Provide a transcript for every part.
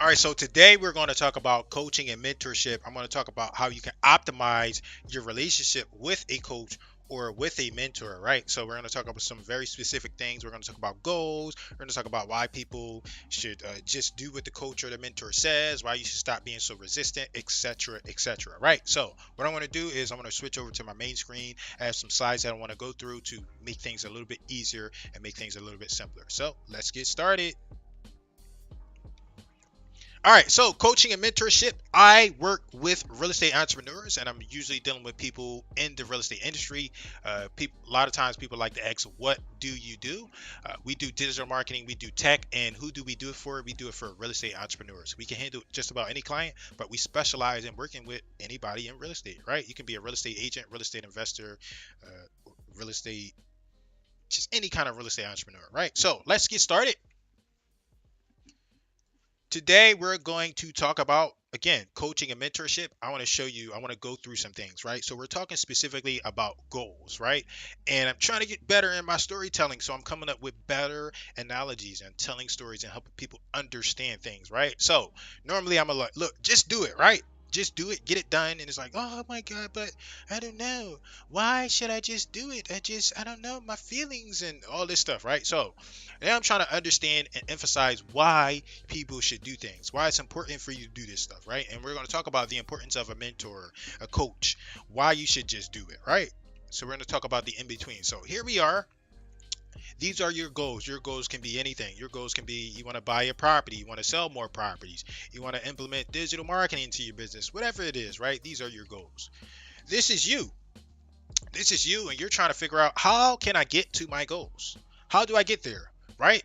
All right, so today we're going to talk about coaching and mentorship. I'm going to talk about how you can optimize your relationship with a coach or with a mentor, right? So we're going to talk about some very specific things. We're going to talk about goals. We're going to talk about why people should just do what the coach or the mentor says, why you should stop being so resistant, etc., etc. Right? So what I want to do is I'm going to switch over to my main screen. I have some slides that I want to go through to make things a little bit easier and make things a little bit simpler. So let's get started. All right, so coaching and mentorship. I work with real estate entrepreneurs, and I'm usually dealing with people in the real estate industry. A lot of times, people like to ask, "What do you do?" We do digital marketing, we do tech, and who do we do it for? We do it for real estate entrepreneurs. We can handle just about any client, but we specialize in working with anybody in real estate. Right? You can be a real estate agent, real estate investor, real estate, just any kind of real estate entrepreneur. Right? So let's get started. Today, we're going to talk about, again, coaching and mentorship. I want to go through some things, right? So we're talking specifically about goals, right? And I'm trying to get better in my storytelling. So I'm coming up with better analogies and telling stories and helping people understand things, right? So normally I'm like, look, just do it, right? Just do it, get it done. And it's like, oh my God, but I don't know. Why should I just do it? I don't know my feelings and all this stuff, right? So now I'm trying to understand and emphasize why people should do things, why it's important for you to do this stuff, right? And we're going to talk about the importance of a mentor, a coach, why you should just do it, right? So we're going to talk about the in between. So here we are. These are your goals. Your goals can be anything. Your goals can be you want to buy a property, you want to sell more properties, you want to implement digital marketing into your business, whatever it is, right? These are your goals. This is you. This is you, and you're trying to figure out, how can I get to my goals? How do I get there, right?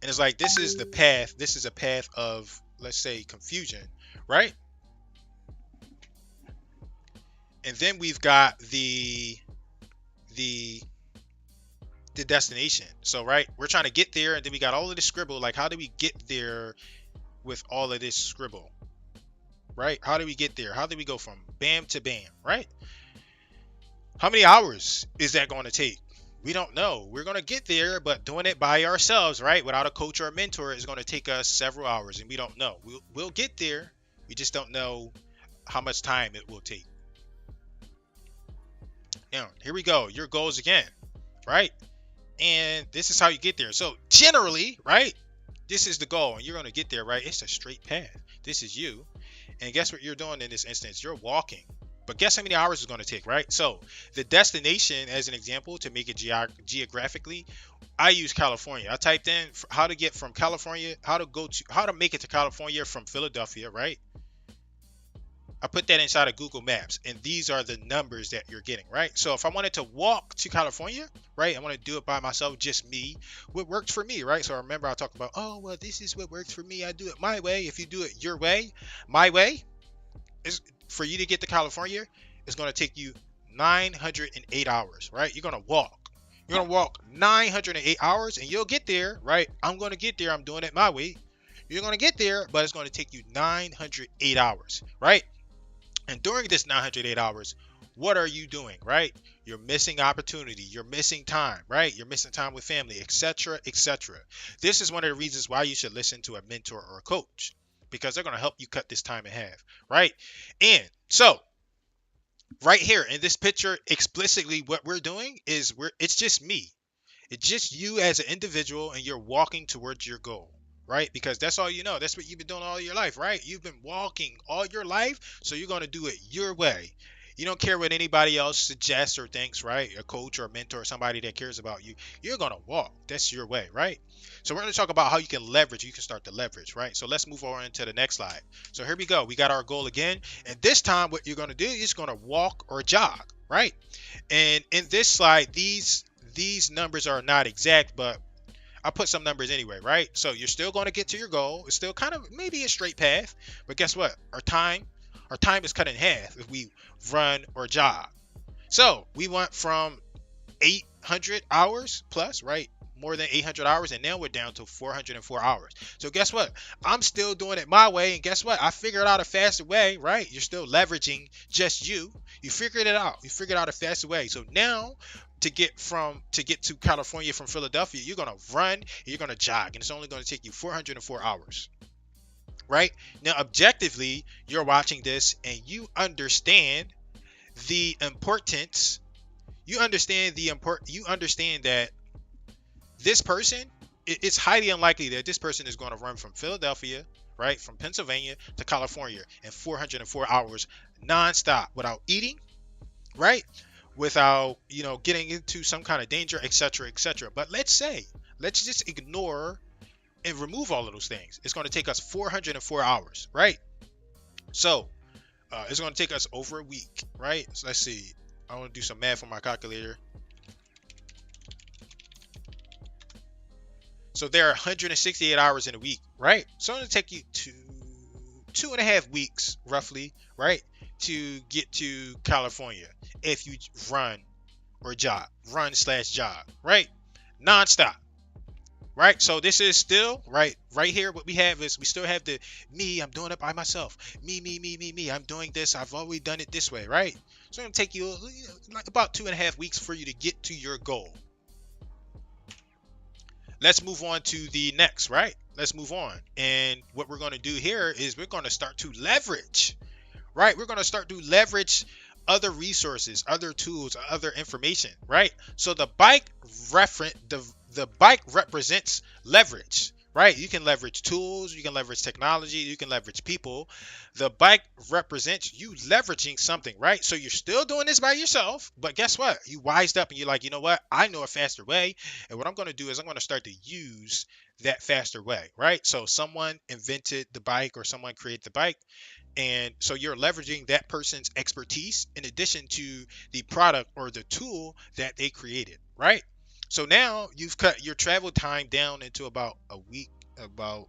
And it's like, this is the path. This is a path of, let's say, confusion, right? And then we've got the destination. So, right, we're trying to get there, and then we got all of this scribble. Like, how do we get there with all of this scribble, right? How do we get there? How do we go from bam to bam, right? How many hours is that going to take? We don't know. We're going to get there, but doing it by ourselves, right, without a coach or a mentor, is going to take us several hours, and we don't know. We'll get there. We just don't know how much time it will take. Now, here we go. Your goals again, right? And this is how you get there. So generally, right, this is the goal, and you're going to get there, right? It's a straight path. This is you. And guess what you're doing in this instance? You're walking. But guess how many hours it's going to take, right? So the destination, as an example, to make it geographically, I use California. I typed in how to get from California, how to make it to California from Philadelphia, right? I put that inside of Google Maps, and these are the numbers that you're getting, right? So if I wanted to walk to California, right, I want to do it by myself, just me, what worked for me, right? So remember I talked about, oh, well, this is what works for me. I do it my way. If you do it your way, my way, is for you to get to California, it's going to take you 908 hours, right? You're going to walk. You're going to walk 908 hours, and you'll get there, right? I'm going to get there. I'm doing it my way. You're going to get there, but it's going to take you 908 hours, right? And during this 908 hours, what are you doing, right? You're missing opportunity. You're missing time, right? You're missing time with family, etc., etc. This is one of the reasons why you should listen to a mentor or a coach, because they're going to help you cut this time in half, right? And so right here in this picture, explicitly what we're doing is it's just me. It's just you as an individual, and you're walking towards your goal, right? Because that's all you know. That's what you've been doing all your life, right? You've been walking all your life, so you're going to do it your way. You don't care what anybody else suggests or thinks, right? A coach or a mentor or somebody that cares about you. You're going to walk. That's your way, right? So we're going to talk about how you can leverage. You can start to leverage, right? So let's move on to the next slide. So here we go. We got our goal again. And this time what you're going to do is going to walk or jog, right? And in this slide, these numbers are not exact, but I put some numbers anyway, right? So you're still going to get to your goal. It's still kind of maybe a straight path, but guess what? Our time is cut in half if we run or jog. So we went from 800 hours plus, right? More than 800 hours, and now we're down to 404 hours. So guess what? I'm still doing it my way, and guess what? I figured out a faster way, right? You're still leveraging just you. You figured it out. You figured out a faster way. So now to get to California from Philadelphia, you're gonna run and you're gonna jog, and it's only gonna take you 404 hours, right? Now, objectively, you're watching this and you understand the importance. You understand that this person, it's highly unlikely that this person is going to run from Philadelphia, right, from Pennsylvania to California in 404 hours nonstop without eating, right, without getting into some kind of danger, etc., etc. But let's just ignore and remove all of those things. It's going to take us 404 hours, right? So it's going to take us over a week, right? So let's see. I want to do some math on my calculator. So there are 168 hours in a week, right? So it's going to take you 2.5 weeks, roughly, right, to get to California if you run/jog, right, nonstop. Right, so this is still right here. What we have is we still have the me. I'm doing it by myself. Me. I'm doing this. I've always done it this way, right? So it's gonna take you like about 2.5 weeks for you to get to your goal. Let's move on to the next, right? Let's move on. And what we're gonna do here is we're gonna start to leverage, right? We're gonna start to leverage other resources, other tools, other information, right? So the bike represents leverage, right? You can leverage tools, you can leverage technology, you can leverage people. The bike represents you leveraging something, right? So you're still doing this by yourself, but guess what? You wised up and you're like, you know what? I know a faster way. And what I'm going to do is I'm going to start to use that faster way, right? So someone invented the bike or someone created the bike. And so you're leveraging that person's expertise in addition to the product or the tool that they created, right? So now you've cut your travel time down into about a week, I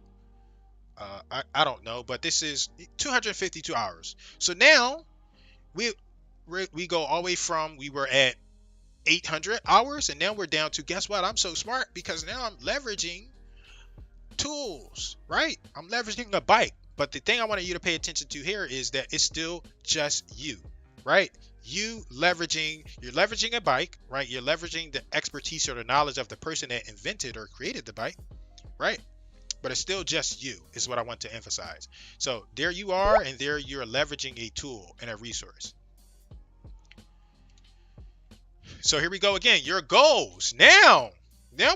don't know, but this is 252 hours. So now we go all the way from, we were at 800 hours, and now we're down to, guess what? I'm so smart because now I'm leveraging tools, right? I'm leveraging a bike. But the thing I wanted you to pay attention to here is that it's still just you, right? You're leveraging a bike, right? You're leveraging the expertise or the knowledge of the person that invented or created the bike, right? But it's still just you, is what I want to emphasize. So there you are, and there you're leveraging a tool and a resource. So here we go again, your goals. Now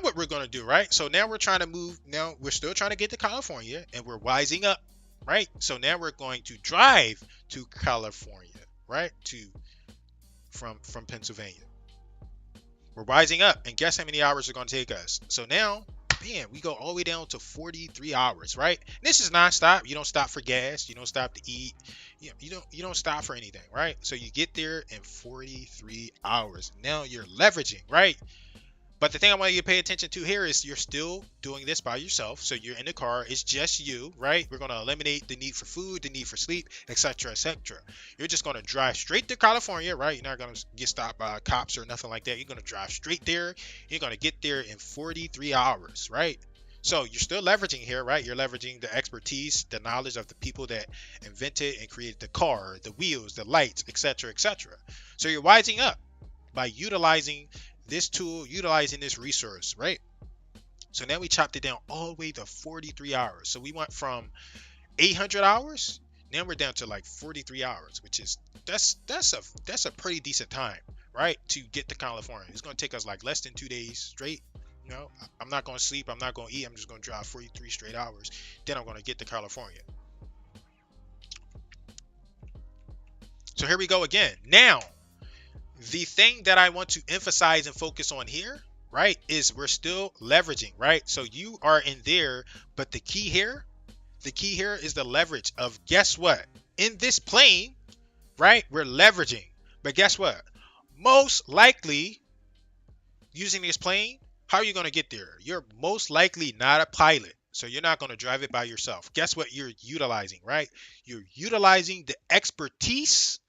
what we're going to do, right? So now we're trying to move. Now we're still trying to get to California, and we're wising up, right? So now we're going to drive to California, right? From Pennsylvania. We're wising up, and guess how many hours it's going to take us? So now, man, we go all the way down to 43 hours, right? And this is nonstop. You don't stop for gas. You don't stop to eat. You don't stop for anything, right? So you get there in 43 hours. Now you're leveraging, right? But the thing I want you to pay attention to here is you're still doing this by yourself. So you're in the car. It's just you, right? We're going to eliminate the need for food, the need for sleep, etc., etc. You're just going to drive straight to California, right? You're not going to get stopped by cops or nothing like that. You're going to drive straight there. You're going to get there in 43 hours, right? So you're still leveraging here, right? You're leveraging the expertise, the knowledge of the people that invented and created the car, the wheels, the lights, etc., etc. So you're wising up by utilizing this tool, utilizing this resource, right? So now we chopped it down all the way to 43 hours. So we went from 800 hours, now we're down to like 43 hours, which is that's a pretty decent time, right? To get to California. It's going to take us like less than 2 days straight. I'm not going to sleep, I'm not going to eat, I'm just going to drive 43 straight hours. Then I'm going to get to California. So here we go again. Now, the thing that I want to emphasize and focus on here, right, is we're still leveraging, right? So you are in there, but the key here is the leverage of, guess what? In this plane, right, we're leveraging. But guess what? Most likely, using this plane, how are you going to get there? You're most likely not a pilot. So you're not going to drive it by yourself. Guess what you're utilizing, right? You're utilizing the expertise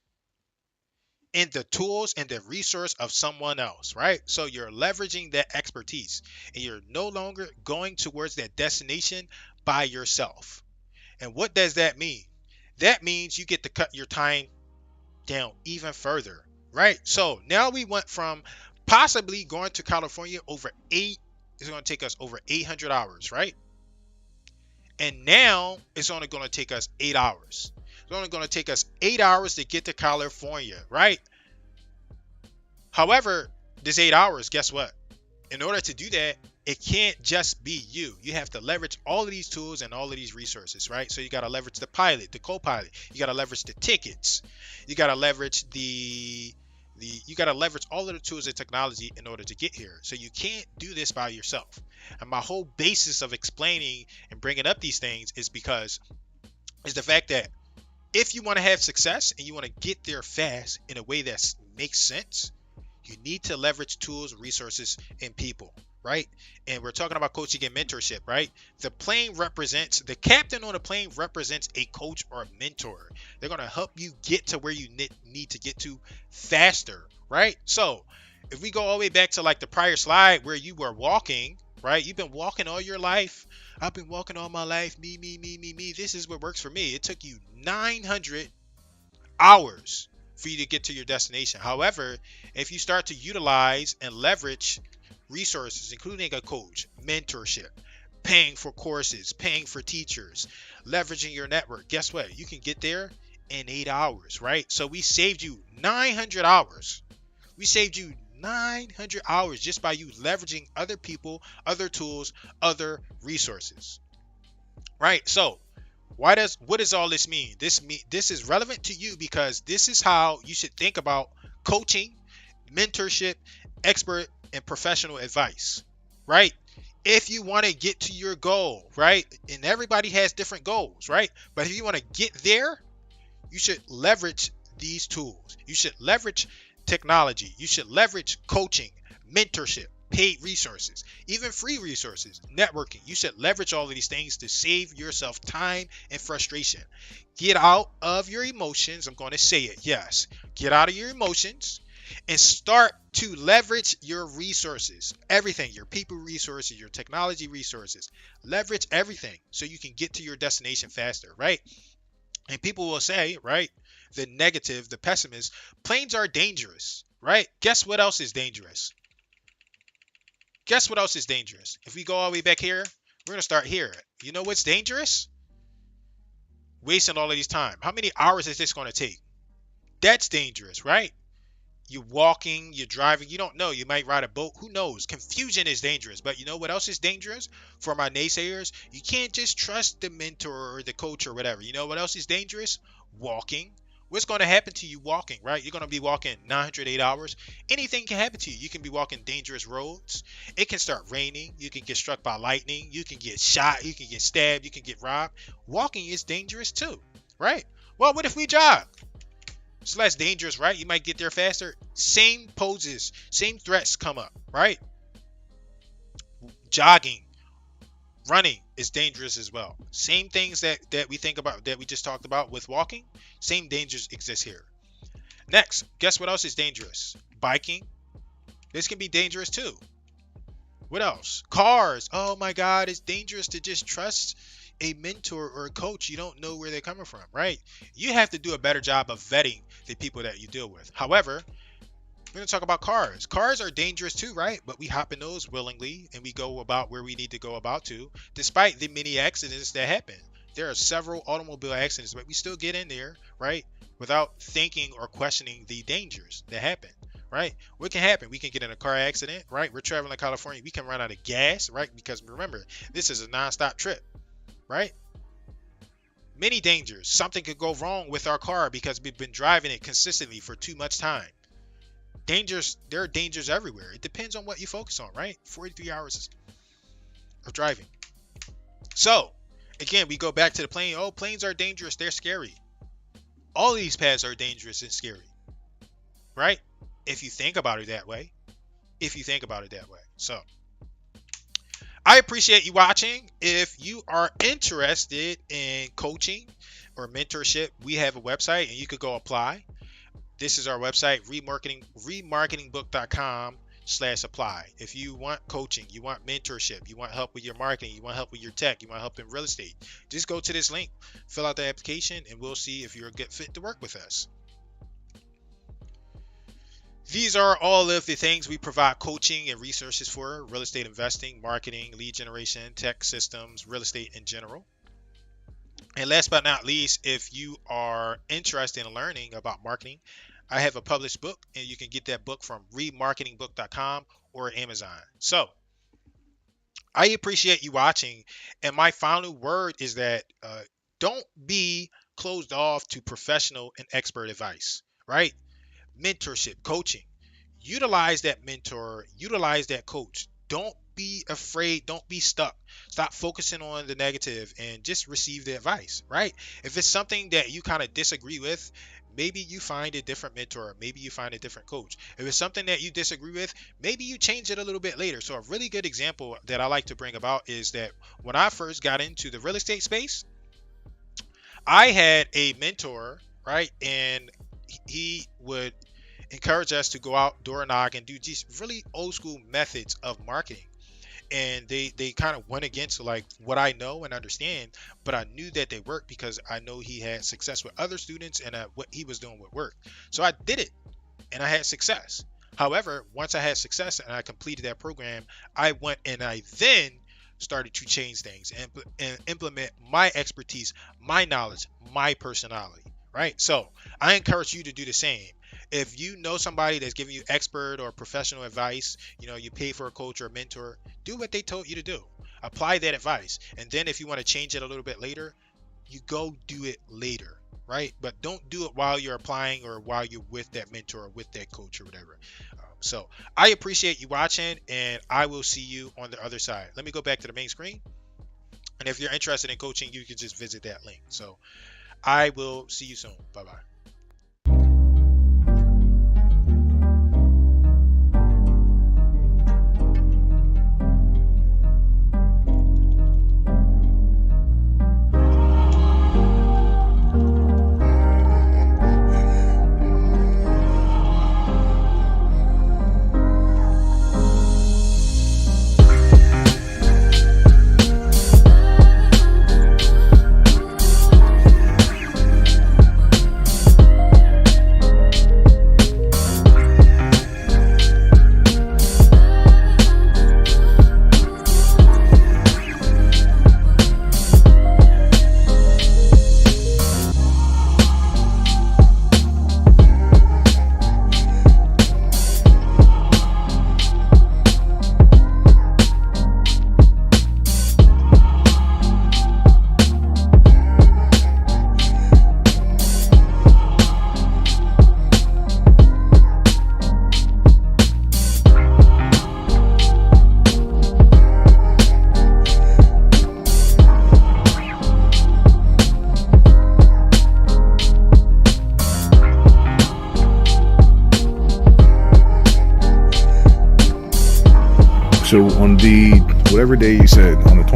and the tools and the resource of someone else, right? So you're leveraging that expertise and you're no longer going towards that destination by yourself. And what does that mean? That means you get to cut your time down even further, right? So now we went from Possibly going to California over eight is going to take us over 800 hours, right? And now it's only going to take us 8 hours. It's only going to take us 8 hours to get to California, right? However, this 8 hours, guess what? In order to do that, it can't just be you. You have to leverage all of these tools and all of these resources, right? So you got to leverage the pilot, the co-pilot. You got to leverage the tickets. You got to leverage you got to leverage all of the tools and technology in order to get here. So you can't do this by yourself. And my whole basis of explaining and bringing up these things is because is the fact that if you want to have success and you want to get there fast in a way that makes sense, you need to leverage tools, resources, and people, right? And we're talking about coaching and mentorship, right? The captain on the plane represents a coach or a mentor. They're going to help you get to where you need to get to faster, right? So if we go all the way back to like the prior slide where you were walking, right? You've been walking all your life. I've been walking all my life. Me. This is what works for me. It took you 900 hours for you to get to your destination. However, if you start to utilize and leverage resources, including a coach, mentorship, paying for courses, paying for teachers, leveraging your network, guess what? You can get there in 8 hours, right? So we saved you 900 hours. We saved you 900 hours just by you leveraging other people, other tools, other resources, right? So what does all this mean? This is relevant to you because this is how you should think about coaching, mentorship, expert, and professional advice, right? If you want to get to your goal, right? And everybody has different goals, right? But if you want to get there, you should leverage these tools. You should leverage technology. You should leverage coaching, mentorship, paid resources, even free resources, networking. You should leverage all of these things to save yourself time and frustration. Get out of your emotions. I'm going to say it. Yes. Get out of your emotions and start to leverage your resources, everything, your people resources, your technology resources. Leverage everything so you can get to your destination faster, right? And people will say, right, the negative, the pessimist, planes are dangerous, right? Guess what else is dangerous? Guess what else is dangerous? If we go all the way back here, we're going to start here. You know what's dangerous? Wasting all of these time. How many hours is this going to take? That's dangerous, right? You're walking, you're driving, you don't know. You might ride a boat. Who knows? Confusion is dangerous. But you know what else is dangerous? For my naysayers, you can't just trust the mentor or the coach or whatever. You know what else is dangerous? Walking. What's going to happen to you walking, right? You're going to be walking 908 hours. Anything can happen to you. You can be walking dangerous roads. It can start raining. You can get struck by lightning. You can get shot. You can get stabbed. You can get robbed. Walking is dangerous too, right? Well, what if we jog? It's less dangerous, right? You might get there faster. Same poses, same threats come up, right? Jogging, running is dangerous as well. Same things that we think about, that we just talked about with walking, same dangers exist here. Next, guess what else is dangerous? Biking. This can be dangerous too. What else? Cars. Oh my God, it's dangerous to just trust a mentor or a coach. You don't know where they're coming from, right? You have to do a better job of vetting the people that you deal with. However, we're going to talk about cars. Cars are dangerous too, right? But we hop in those willingly and we go about where we need to go about to, despite the many accidents that happen. There are several automobile accidents, but we still get in there, right? Without thinking or questioning the dangers that happen, right? What can happen? We can get in a car accident, right? We're traveling to California. We can run out of gas, right? Because remember, this is a non-stop trip, right? Many dangers. Something could go wrong with our car because we've been driving it consistently for too much time. Dangers, there are dangers everywhere. It depends on what you focus on, right? 43 hours of driving. So, again, we go back to the plane. Oh, planes are dangerous. They're scary. All of these paths are dangerous and scary, right? If you think about it that way. So, I appreciate you watching. If you are interested in coaching or mentorship, we have a website and you could go apply. This is our website, remarketingbook.com/apply. If you want coaching, you want mentorship, you want help with your marketing, you want help with your tech, you want help in real estate, just go to this link, fill out the application, and we'll see if you're a good fit to work with us. These are all of the things we provide coaching and resources for: real estate investing, marketing, lead generation, tech systems, real estate in general. And last but not least, if you are interested in learning about marketing, I have a published book, and you can get that book from remarketingbook.com or Amazon. So I appreciate you watching. And my final word is that don't be closed off to professional and expert advice, right? Mentorship, coaching. Utilize that mentor, utilize that coach. Don't be afraid, don't be stuck. Stop focusing on the negative and just receive the advice, right? If it's something that you kind of disagree with, maybe you find a different mentor, maybe you find a different coach. If it's something that you disagree with, maybe you change it a little bit later. So a really good example that I like to bring about is that when I first got into the real estate space, I had a mentor, right? And he would encourage us to go out, door knock, and do these really old school methods of marketing. And they kind of went against like what I know and understand, but I knew that they worked because I know he had success with other students, and what he was doing would work. So I did it, and I had success. However, once I had success and I completed that program, I went and I then started to change things and implement my expertise, my knowledge, my personality, right? So I encourage you to do the same. If you know somebody that's giving you expert or professional advice, you pay for a coach or a mentor, do what they told you to do. Apply that advice. And then if you want to change it a little bit later, you go do it later, right? But don't do it while you're applying or while you're with that mentor or with that coach or whatever. So I appreciate you watching, and I will see you on the other side. Let me go back to the main screen. And if you're interested in coaching, you can just visit that link. So I will see you soon. Bye-bye. So on the whatever day you said, on the 20th.